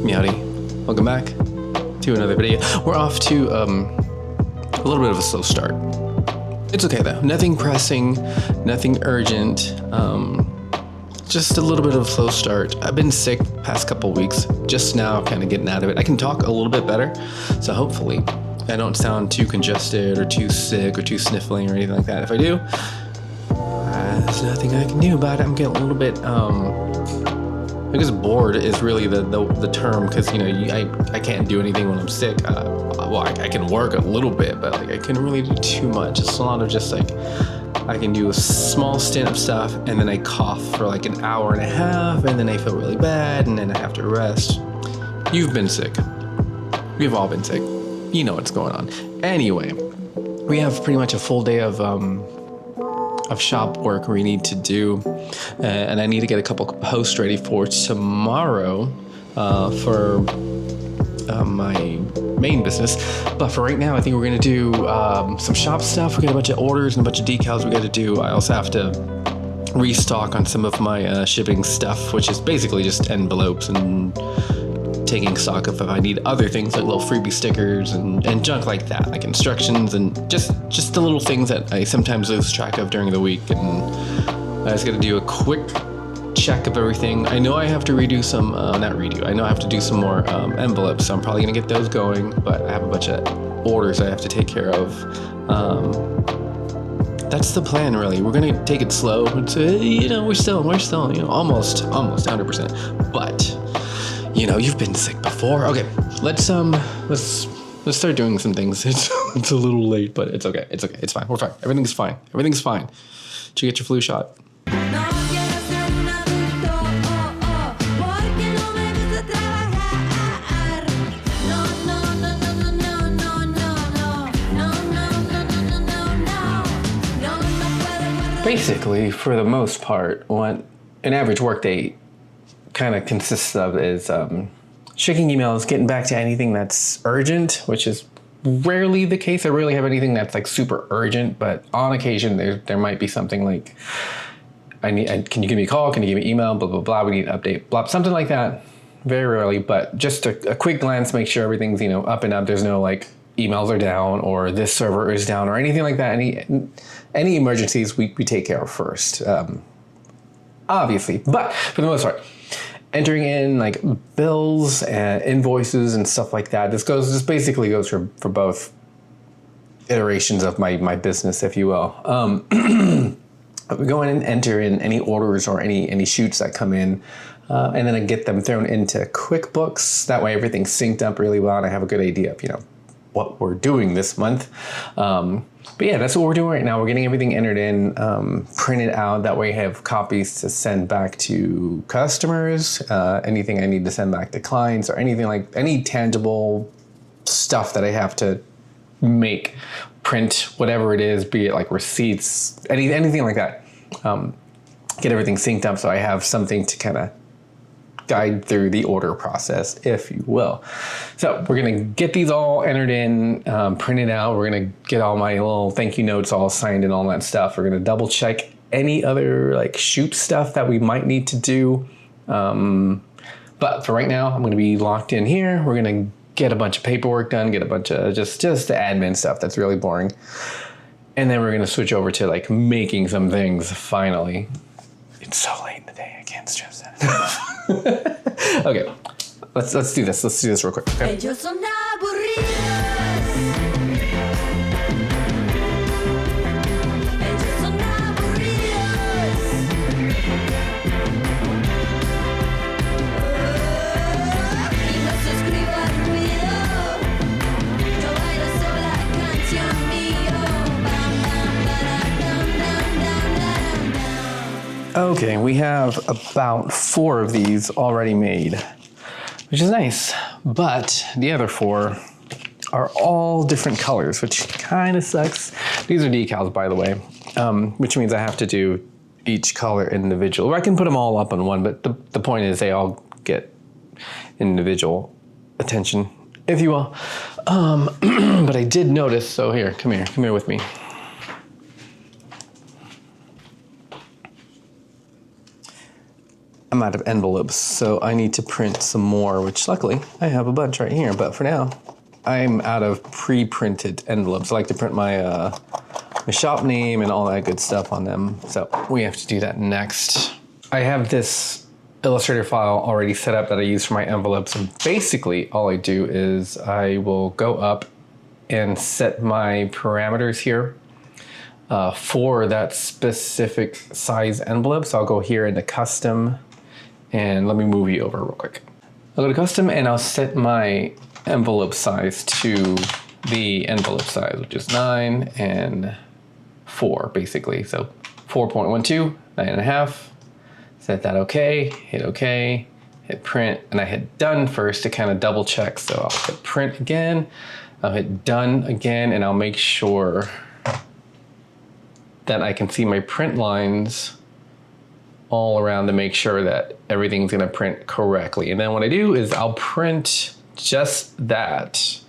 Meowdy, welcome back to another video. We're off to a little bit of a slow start. It's okay though, nothing pressing, nothing urgent, just a little bit of a slow start. I've been sick past couple weeks, just now kind of getting out of it. I can talk a little bit better, so hopefully I don't sound too congested or too sick or too sniffling or anything like that. If I do, there's nothing I can do about it. I'm getting a little bit, I guess bored is really the term, because you know I can't do anything when I'm sick. Well, I can work a little bit, but like I couldn't really do too much. It's a lot of just like I can do a small stint of stuff, and then I cough for like an hour and a half, and then I feel really bad, and then I have to rest. You've been sick. We've all been sick. You know what's going on. Anyway, we have pretty much a full day of shop work we need to do, and I need to get a couple posts ready for tomorrow for my main business. But for right now, I think we're gonna do some shop stuff. We got a bunch of orders and a bunch of decals we got to do. I also have to restock on some of my shipping stuff, which is basically just envelopes and taking stock of if I need other things like little freebie stickers and junk like that, like instructions and just the little things that I sometimes lose track of during the week. And I just got to do a quick check of everything. I know I have to redo some, not redo, I know I have to do some more envelopes, so I'm probably gonna get those going, but I have a bunch of orders I have to take care of. That's the plan, really. We're gonna take it slow. It's, we're still, almost 100%, but you know, you've been sick before. Okay, let's start doing some things. It's a little late, but it's okay. It's okay. It's fine. We're fine. Everything's fine. Everything's fine. Did you get your flu shot? Basically, for the most part, what an average workday kind of consists of is checking emails, getting back to anything that's urgent, which is rarely the case. I rarely have anything that's like super urgent, but on occasion there might be something like can you give me a call? Can you give me an email? Blah, blah, blah. We need an update, blah, something like that. Very rarely, but just a quick glance, make sure everything's, up and up. There's no like emails are down or this server is down or anything like that. Any emergencies we take care of first, obviously, but for the most part, entering in like bills and invoices and stuff like that. This basically goes for both iterations of my business, if you will. We go in and enter in any orders or any shoots that come in, and then I get them thrown into QuickBooks. That way everything's synced up really well, and I have a good idea of what we're doing this month. But yeah, that's what we're doing right now. We're getting everything entered in, printed out. That way I have copies to send back to customers, anything I need to send back to clients, or anything like any tangible stuff that I have to make, print, whatever it is, be it like receipts, anything like that. Get everything synced up so I have something to kind of guide through the order process, if you will. So we're gonna get these all entered in, printed out. We're gonna get all my little thank you notes all signed and all that stuff. We're gonna double check any other like shoot stuff that we might need to do. But for right now, I'm gonna be locked in here. We're gonna get a bunch of paperwork done, get a bunch of just the admin stuff that's really boring. And then we're gonna switch over to like making some things finally. It's so late in the day, I can't stress that enough. Okay, let's do this. Let's do this real quick. Okay? Okay, we have about 4 of these already made, which is nice, but the other 4 are all different colors, which kind of sucks. These are decals, by the way, which means I have to do each color individual. Or I can put them all up on one, but the point is they all get individual attention, if you will. But I did notice, so here, come here with me. I'm out of envelopes, so I need to print some more, which luckily I have a bunch right here. But for now, I'm out of pre-printed envelopes. I like to print my my shop name and all that good stuff on them. So we have to do that next. I have this Illustrator file already set up that I use for my envelopes. And basically all I do is I will go up and set my parameters here for that specific size envelope. So I'll go here into custom and let me move you over real quick. I'll go to custom and I'll set my envelope size to the envelope size, which is 9 and 4 basically. So 4.12, 9.5. Set that okay, hit print, and I hit done first to kind of double check. So I'll hit print again, I'll hit done again, and I'll make sure that I can see my print lines all around to make sure that everything's gonna print correctly. And then what I do is I'll print just that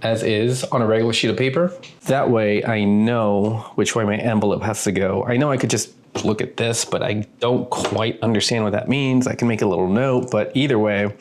as is on a regular sheet of paper. That way I know which way my envelope has to go. I know I could just look at this, but I don't quite understand what that means. I can make a little note, but either way,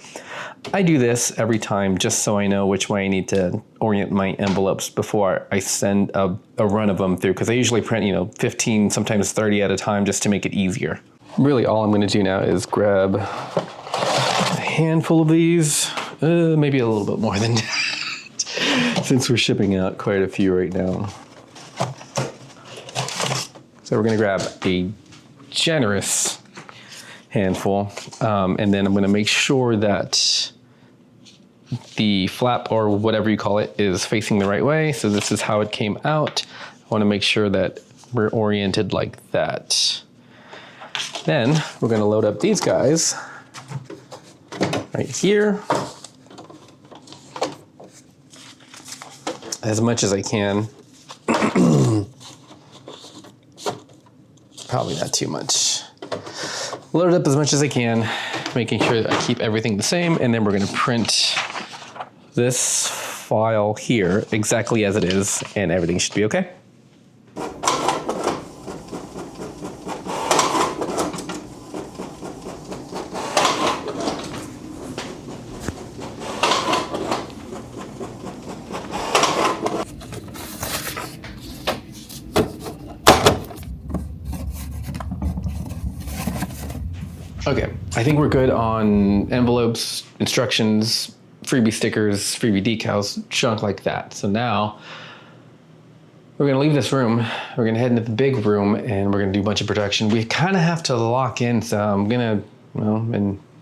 I do this every time just so I know which way I need to orient my envelopes before I send a run of them through, because I usually print, 15, sometimes 30 at a time just to make it easier. Really all I'm gonna do now is grab a handful of these, maybe a little bit more than that, since we're shipping out quite a few right now. So we're gonna grab a generous handful, and then I'm gonna make sure that the flap, or whatever you call it, is facing the right way. So this is how it came out. I wanna make sure that we're oriented like that. Then we're gonna load up these guys right here, as much as I can. Probably not too much. Load it up as much as I can, making sure that I keep everything the same, and then we're gonna print this file here exactly as it is, and everything should be okay. Okay, I think we're good on envelopes, instructions, freebie stickers, freebie decals, junk like that. So now we're gonna leave this room. We're gonna head into the big room and we're gonna do a bunch of production. We kind of have to lock in, so I'm gonna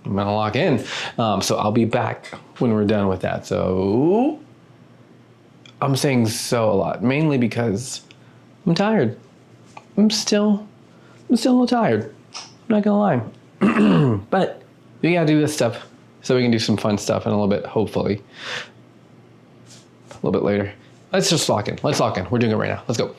lock in. So I'll be back when we're done with that. So I'm saying so a lot, mainly because I'm tired. I'm still a little tired. I'm not gonna lie. But we gotta do this stuff so we can do some fun stuff in a little bit, hopefully. A little bit later. Let's just lock in. Let's lock in. We're doing it right now. Let's go.